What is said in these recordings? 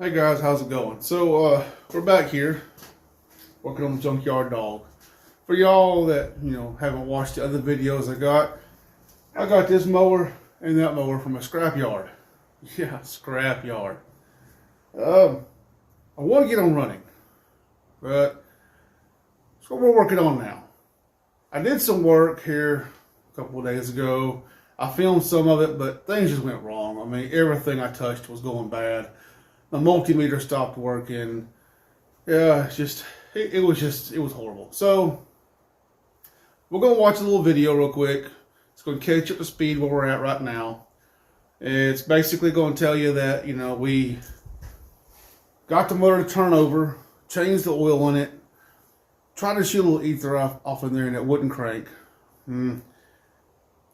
Hey guys, how's it going? So we're back here working on the Junkyard dog. For y'all that haven't watched the other videos I got this mower and that mower from a scrap yard. Yeah, scrap yard. I want to get them running, but that's what we're working on now. I did some work here a couple of days ago. I filmed some of it, but things just went wrong. I mean, everything I touched was going bad. The multimeter stopped working. Yeah, it was horrible. So we're gonna watch a little video real quick. It's gonna catch up to speed where we're at right now. It's basically gonna tell you that we got the motor to turn over, changed the oil in it, tried to shoot a little ether off in there, and it wouldn't crank.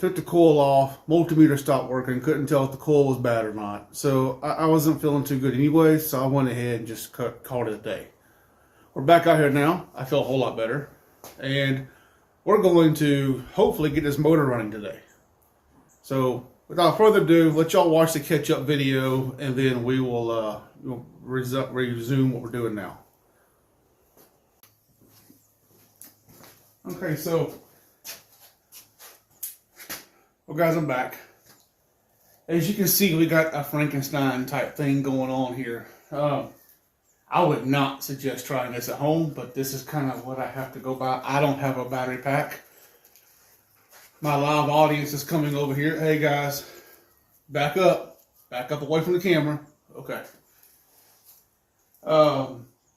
Took the coil off, multimeter stopped working, couldn't tell if the coil was bad or not. So I wasn't feeling too good anyway, so I went ahead and just called it a day. We're back out here now. I feel a whole lot better. And we're going to hopefully get this motor running today. So without further ado, let y'all watch the catch-up video, and then we will resume what we're doing now. Okay, so well guys, I'm back. As you can see, we got a Frankenstein type thing going on here. I would not suggest trying this at home, but this is kind of what I have to go by. I don't have a battery pack. My live audience is coming over here. Hey guys, back up away from the camera. Okay.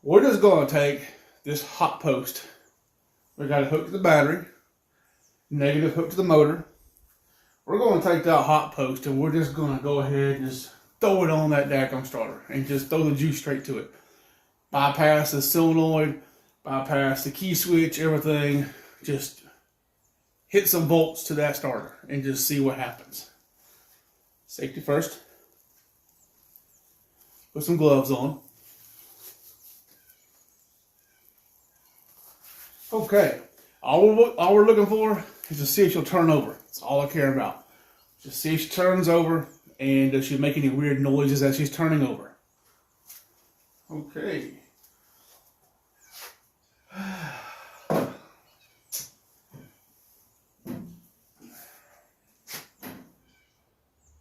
We're just going to take this hot post. We got it hooked to the battery, negative hooked to the motor. We're going to take that hot post and we're just going to go ahead and just throw it on that daggum starter and just throw the juice straight to it. Bypass the solenoid, bypass the key switch, everything. Just hit some bolts to that starter and just see what happens. Safety first. Put some gloves on. Okay. All we're looking for is to see if she'll turn over. That's all I care about. Just see if she turns over and does she make any weird noises as she's turning over. Okay.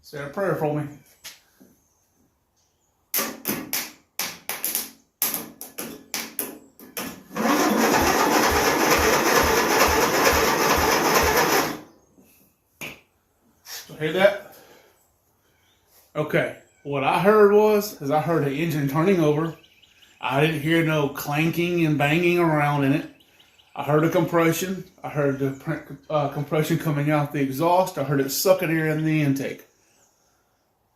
Say a prayer for me. Hear that? Okay. What I heard I heard the engine turning over. I didn't hear no clanking and banging around in it. I heard a compression. I heard the compression coming out the exhaust. I heard it sucking air in the intake.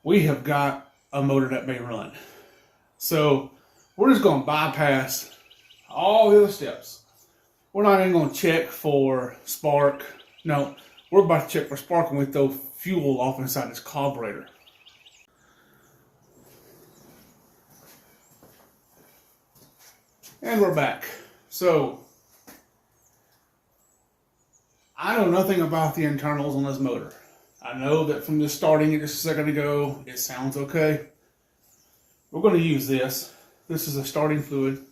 We have got a motor that may run. So we're just going to bypass all the other steps. We're not even going to check for spark. No, we're about to check for spark when we throw fuel off inside this carburetor. And we're back. So I know nothing about the internals on this motor. I know that from just starting it just a second ago, it sounds okay. We're going to use this. This is a starting fluid.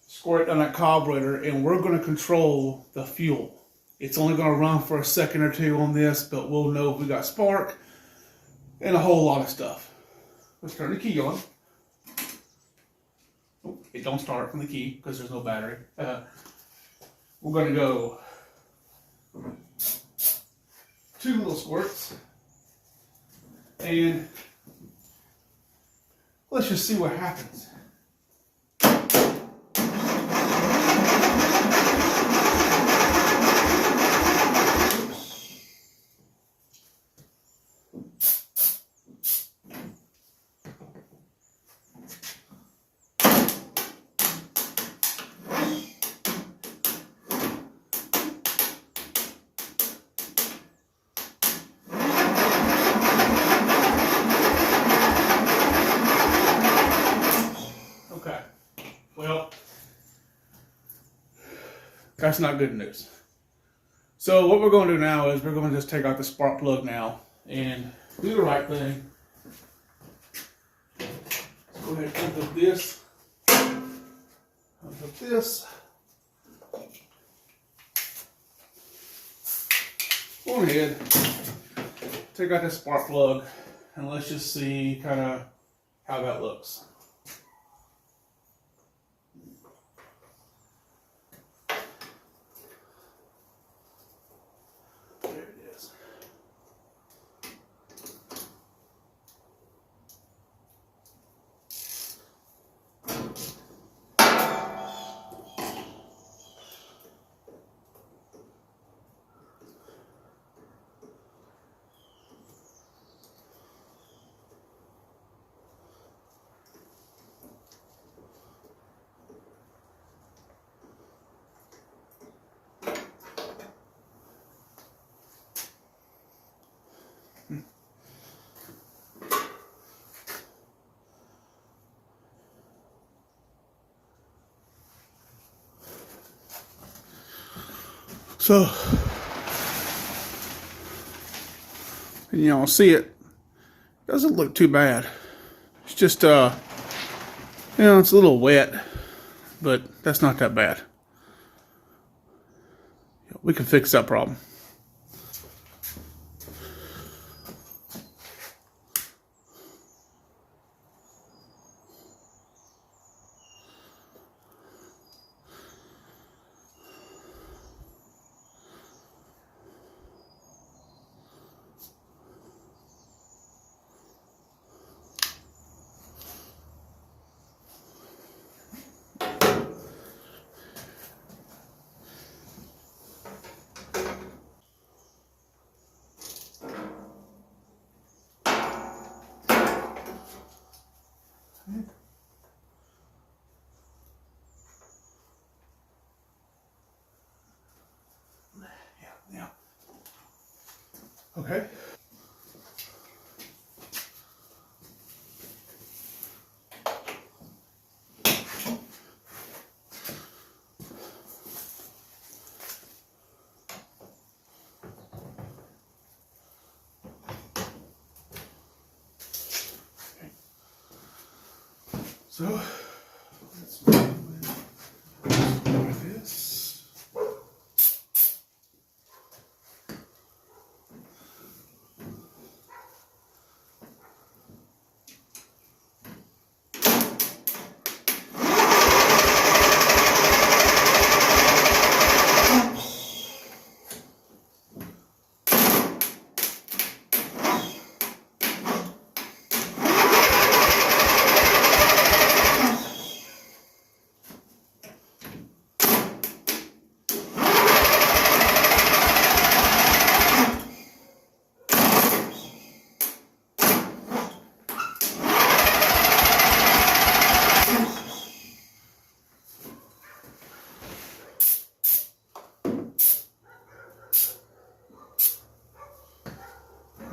Squirt it on that carburetor, and we're going to control the fuel. It's only going to run for a second or two on this, but we'll know if we got spark and a whole lot of stuff. Let's turn the key on. Oh, it don't start from the key because there's no battery. We're going to go 2 little squirts. And let's just see what happens. That's not good news. So what we're going to do now is we're going to just take out the spark plug now and do the right thing. Go go ahead and hook up this. Hook up this. Go ahead, take out this spark plug, and let's just see kind of how that looks. There it is. So, you know, see it doesn't look too bad. It's just, you know, it's a little wet, but that's not that bad. We can fix that problem. Yeah. Okay. So let's do this.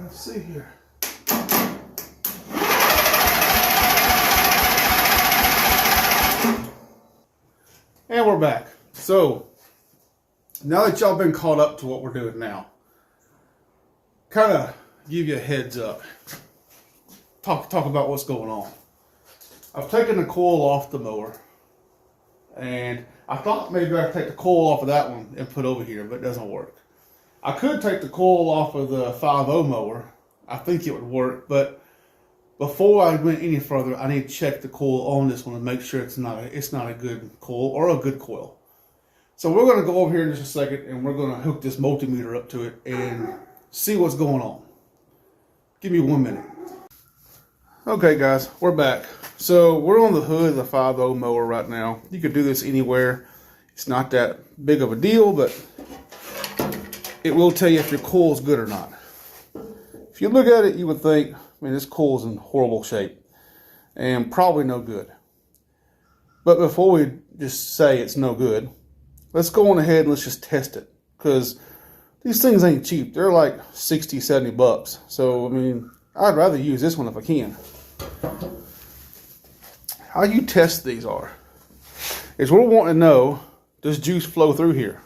Let's see here. And we're back. So, now that y'all been caught up to what we're doing now, kind of give you a heads up. Talk about what's going on. I've taken the coil off the mower, and I thought maybe I could take the coil off of that one and put over here, but it doesn't work. I could take the coil off of the 5.0 mower. I think it would work, but before I went any further, I need to check the coil on this one and make sure it's not a good coil or a good coil. So we're going to go over here in just a second, and we're going to hook this multimeter up to it and see what's going on. Give me 1 minute. Okay guys, we're back. So we're on the hood of the 5.0 mower right now. You could do this anywhere. It's not that big of a deal, but it will tell you if your coil is good or not. If you look at it, you would think, man, this coil is in horrible shape and probably no good. But before we just say it's no good, let's go on ahead and let's just test it, because these things ain't cheap. They're like 60, 70 bucks. So, I mean, I'd rather use this one if I can. How you test these is we're wanting to know, does juice flow through here?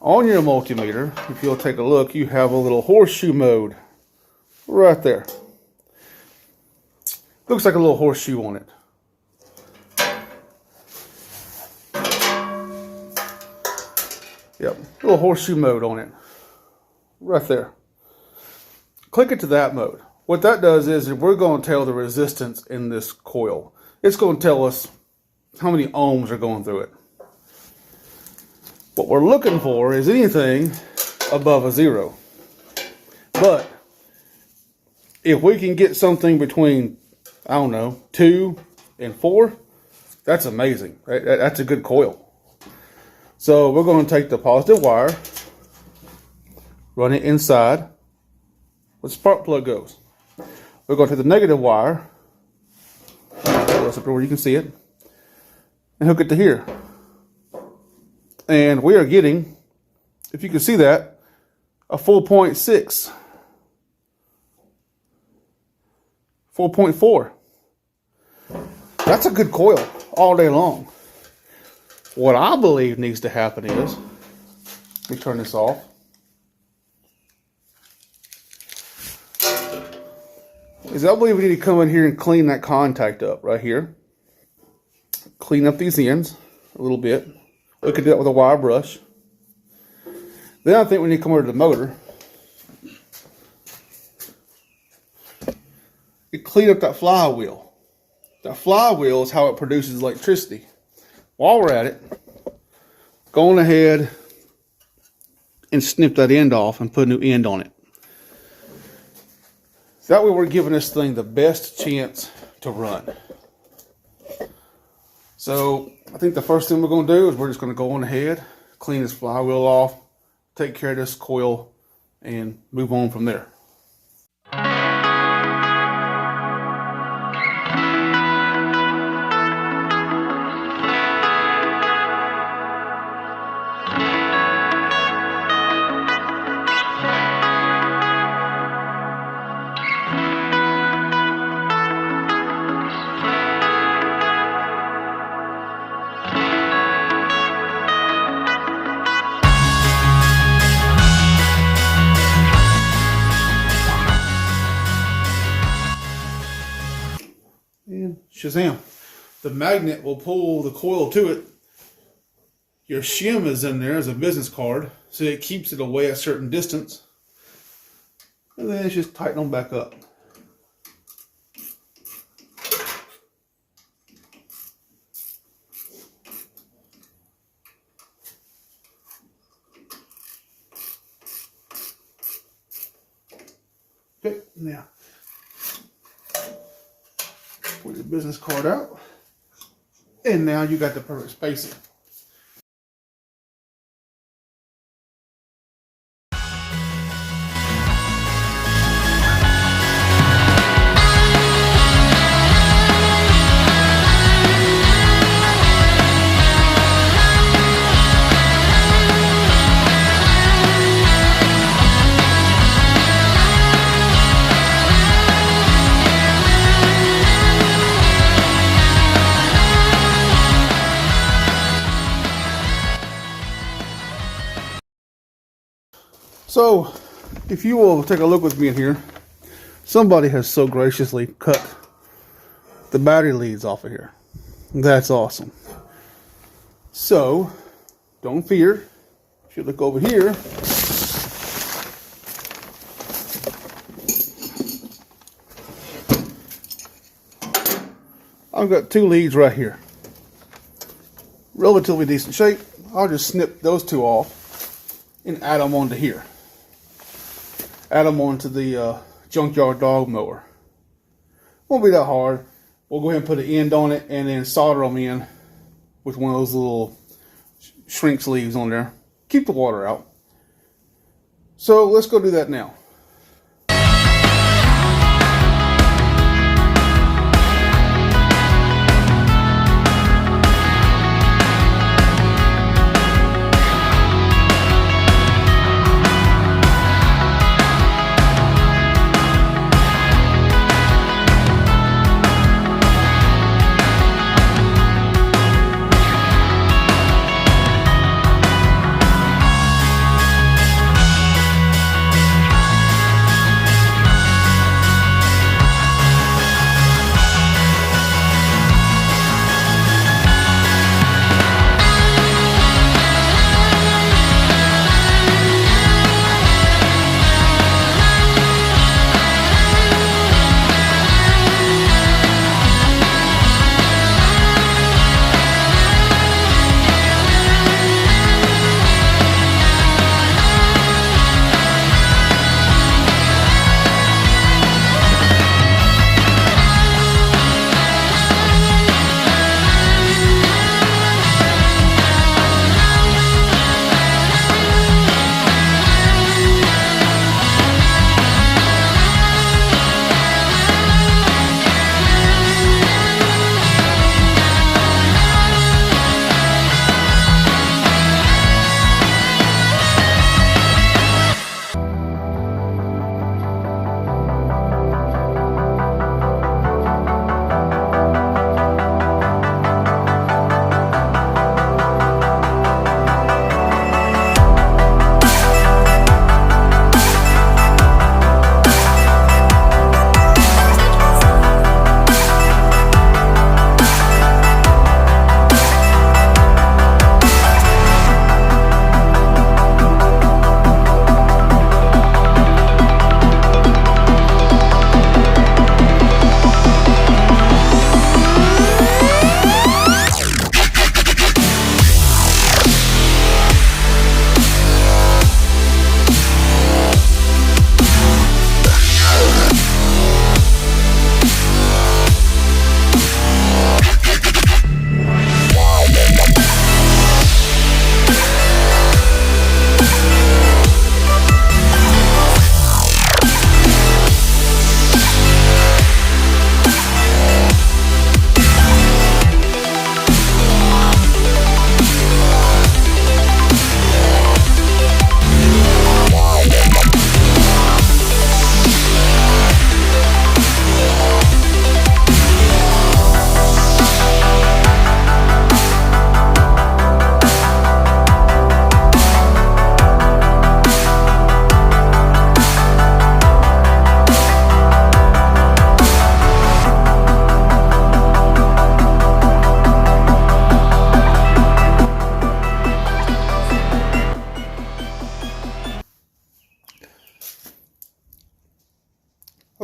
On your multimeter, if you'll take a look, you have a little horseshoe mode right there. Looks like a little horseshoe on it. Yep, a little horseshoe mode on it. Right there. Click it to that mode. What that does is we're going to tell the resistance in this coil. It's going to tell us how many ohms are going through it. What we're looking for is anything above a 0. But if we can get something between, I don't know, 2 and 4, that's amazing. That's a good coil. So we're going to take the positive wire, run it inside where the spark plug goes. We're going to take the negative wire, up where you can see it, and hook it to here. And we are getting, if you can see that, a 4.6. 4.4. That's a good coil all day long. What I believe needs to happen is, let me turn this off. Is I believe we need to come in here and clean that contact up right here. Clean up these ends a little bit. We could do that with a wire brush. Then I think we need to come over to the motor. And clean up that flywheel. That flywheel is how it produces electricity. While we're at it, go on ahead and snip that end off and put a new end on it. That way we're giving this thing the best chance to run. So I think the first thing we're going to do is we're just going to go on ahead, clean this flywheel off, take care of this coil, and move on from there. And shazam, the magnet will pull the coil to it. Your shim is in there as a business card, so it keeps it away a certain distance. And then it's just tighten them back up. Okay, now pull your business card out, and now you got the perfect spacing. So, if you will take a look with me in here, somebody has so graciously cut the battery leads off of here. That's awesome. So, don't fear. If you look over here, I've got two leads right here. Relatively decent shape. I'll just snip those two off and add them onto here. Add them onto the Junkyard dog mower. Won't be that hard. We'll go ahead and put an end on it and then solder them in with one of those little shrink sleeves on there. Keep the water out. So let's go do that now.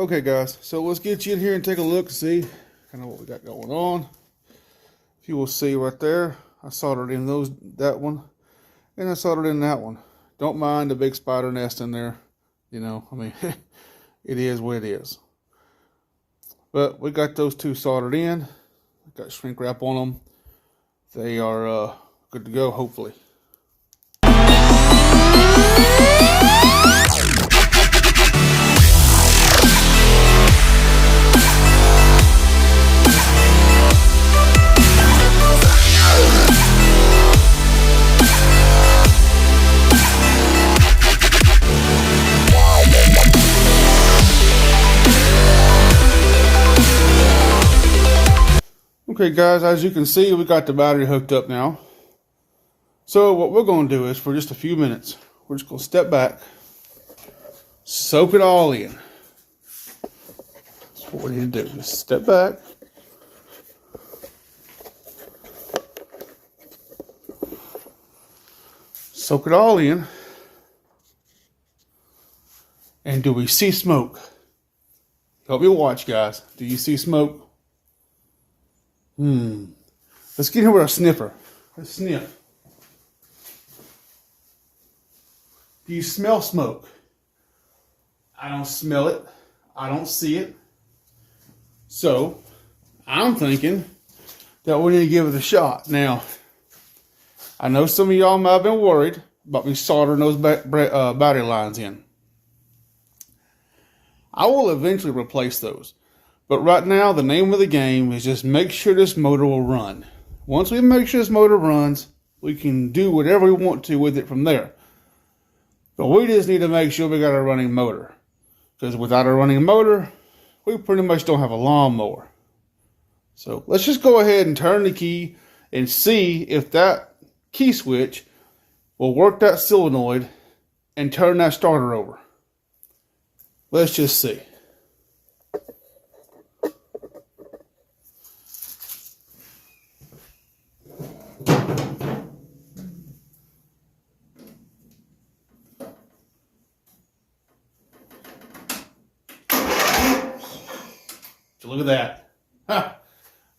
Okay guys, so let's get you in here and take a look and see kind of what we got going on. If you will see right there, I soldered in that one, and I soldered in that one. Don't mind the big spider nest in there. You know, I mean, it is what it is. But we got those two soldered in. Got shrink wrap on them. They are good to go, hopefully. Okay guys, as you can see, we got the battery hooked up now. So what we're going to do is, for just a few minutes, we're just going to step back, soak it all in. That's what we need to do. Just step back. Soak it all in. And do we see smoke? Help me watch, guys. Do you see smoke? Let's get here with our sniffer. Let's sniff. Do you smell smoke? I don't smell it. I don't see it. So, I'm thinking that we need to give it a shot. Now, I know some of y'all might have been worried about me soldering those battery lines in. I will eventually replace those. But right now, the name of the game is just make sure this motor will run. Once we make sure this motor runs, we can do whatever we want to with it from there. But we just need to make sure we got a running motor. Because without a running motor, we pretty much don't have a lawnmower. So let's just go ahead and turn the key and see if that key switch will work that solenoid and turn that starter over. Let's just see. Look at that. Huh.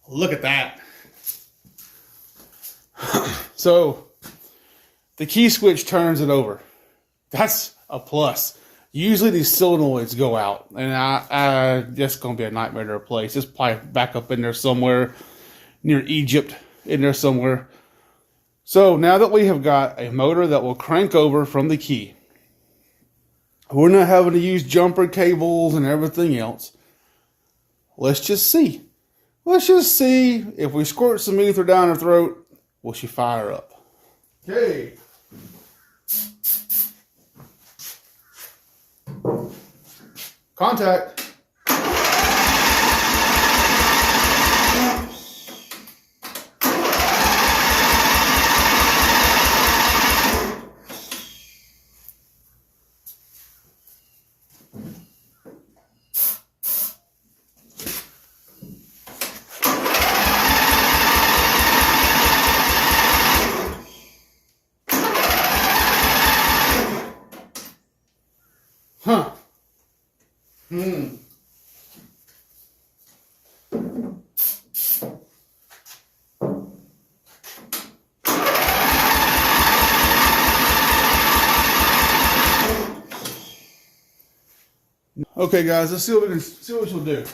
Look at that. So, the key switch turns it over. That's a plus. Usually these solenoids go out, and that's going to be a nightmare to replace. It's probably back up in there somewhere, near Egypt, in there somewhere. So, now that we have got a motor that will crank over from the key, we're not having to use jumper cables and everything else. Let's just see. Let's just see if we squirt some ether down her throat, will she fire up? Okay. Contact. Huh. Okay, guys, let's see what she'll do.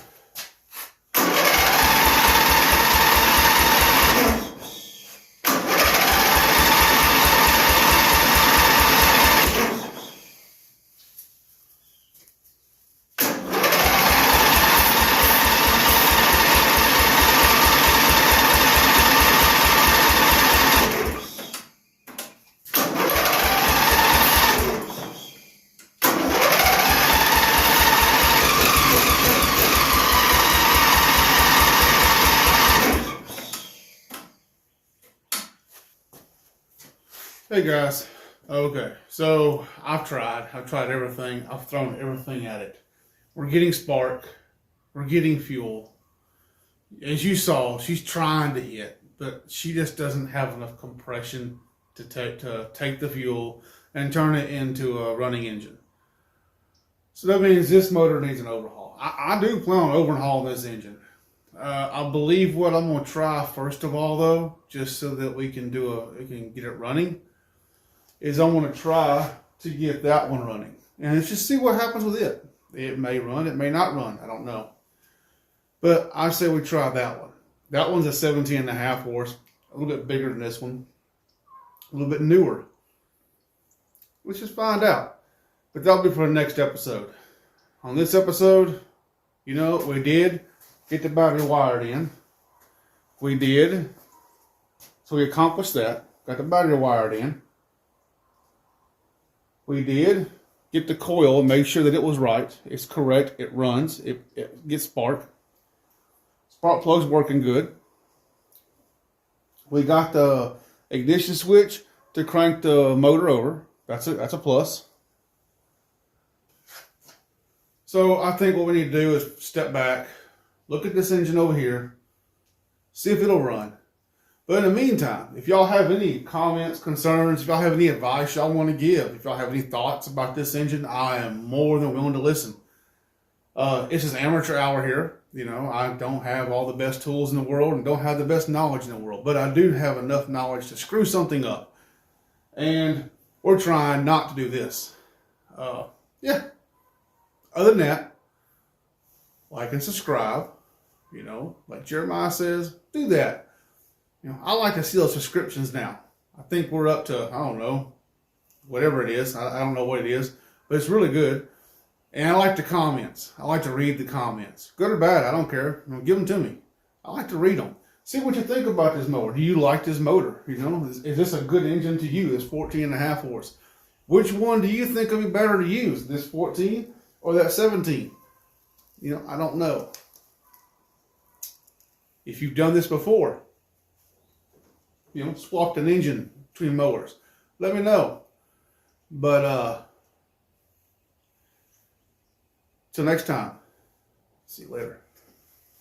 Hey guys, okay, so I've tried everything, I've thrown everything at it. We're getting spark, we're getting fuel. As you saw, she's trying to hit, but she just doesn't have enough compression to take the fuel and turn it into a running engine. So that means this motor needs an overhaul. I do plan on overhauling this engine. I believe what I'm going to try first of all, though, just so that we can get it running, is I'm going to try to get that one running. And let's just see what happens with it. It may run, it may not run. I don't know. But I say we try that one. That one's a 17.5 horse, a little bit bigger than this one, a little bit newer. Let's just find out. But that'll be for the next episode. On this episode, you know, we did get the battery wired in. We did. So we accomplished that. Got the battery wired in. We did get the coil and make sure that it was right. It's correct. It runs. It gets spark. Spark plug's working good. We got the ignition switch to crank the motor over. That's a plus. So I think what we need to do is step back, look at this engine over here, see if it'll run. But in the meantime, if y'all have any comments, concerns, if y'all have any advice y'all want to give, if y'all have any thoughts about this engine, I am more than willing to listen. It's just amateur hour here. You know, I don't have all the best tools in the world and don't have the best knowledge in the world, but I do have enough knowledge to screw something up. And we're trying not to do this. Yeah. Other than that, like and subscribe. You know, like Jeremiah says, do that. You know, I like to see those subscriptions now. I think we're up to, I don't know, whatever it is. I don't know what it is, but it's really good. And I like the comments. I like to read the comments. Good or bad, I don't care. You know, give them to me. I like to read them. See what you think about this mower. Do you like this motor? You know, is this a good engine to you, this 14.5 horse? Which one do you think would be better to use, this 14 or that 17? You know, I don't know. If you've done this before, you know, swapped an engine between mowers, let me know. But till next time, see you later.